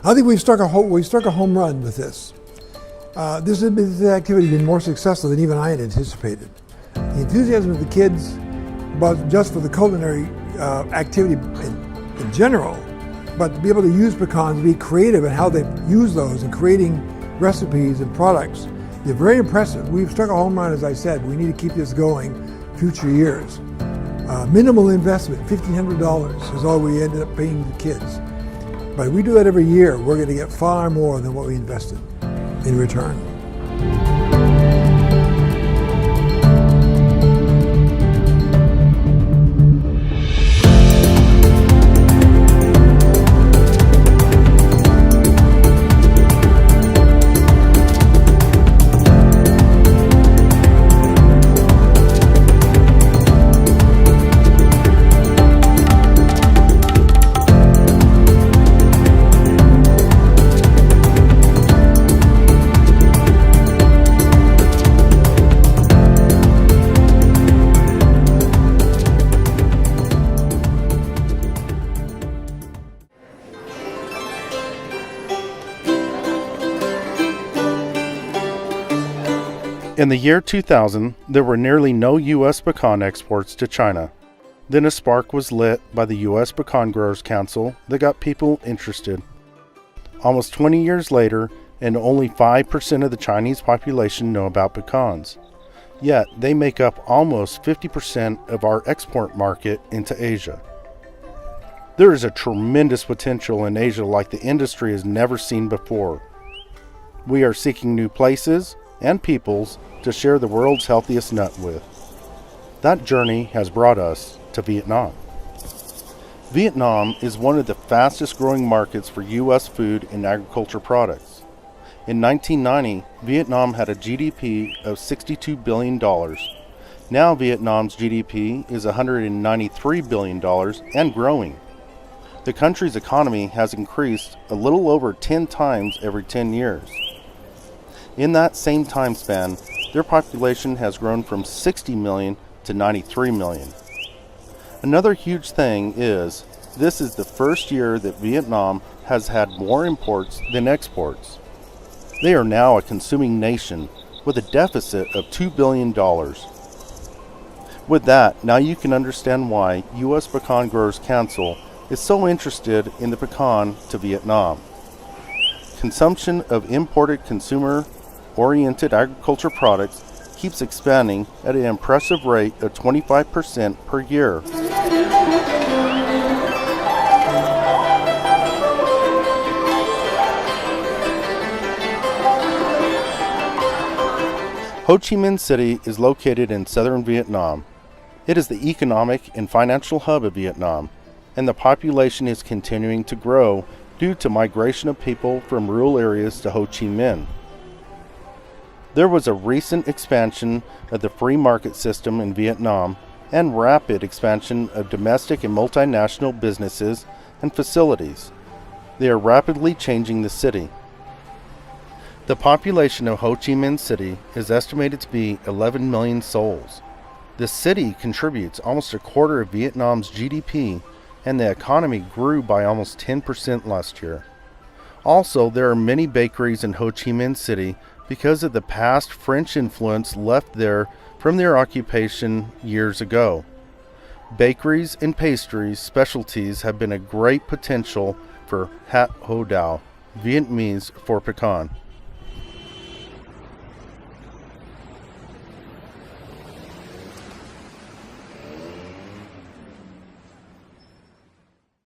I think we struck a home run with this. This activity has been more successful than even I had anticipated. The enthusiasm of the kids, but just for the culinary activity in general, but to be able to use pecans, be creative in how they use those and creating recipes and products, they're very impressive. We've struck a home run, as I said. We need to keep this going future years. Minimal investment, $1,500 is all we ended up paying the kids. But if we do that every year, we're going to get far more than what we invested in return. In the year 2000, there were nearly no U.S. pecan exports to China. Then a spark was lit by the U.S. Pecan Growers Council that got people interested. Almost 20 years later, and only 5% of the Chinese population know about pecans. Yet, they make up almost 50% of our export market into Asia. There is a tremendous potential in Asia like the industry has never seen before. We are seeking new places and peoples to share the world's healthiest nut with. That journey has brought us to Vietnam. Vietnam is one of the fastest growing markets for U.S. food and agriculture products. In 1990, Vietnam had a GDP of $62 billion. Now Vietnam's GDP is $193 billion and growing. The country's economy has increased a little over 10 times every 10 years. In that same time span, their population has grown from 60 million to 93 million. Another huge thing is, this is the first year that Vietnam has had more imports than exports. They are now a consuming nation with a deficit of $2 billion. With that, now you can understand why U.S. Pecan Growers Council is so interested in the pecan to Vietnam. Consumption of imported consumer-oriented agriculture products keeps expanding at an impressive rate of 25% per year. Ho Chi Minh City is located in southern Vietnam. It is the economic and financial hub of Vietnam, and the population is continuing to grow due to migration of people from rural areas to Ho Chi Minh. There was a recent expansion of the free market system in Vietnam and rapid expansion of domestic and multinational businesses and facilities. They are rapidly changing the city. The population of Ho Chi Minh City is estimated to be 11 million souls. The city contributes almost a quarter of Vietnam's GDP, and the economy grew by almost 10% last year. Also, there are many bakeries in Ho Chi Minh City because of the past French influence left there from their occupation years ago. Bakeries and pastries specialties have been a great potential for hat ho dao, Vietnamese for pecan.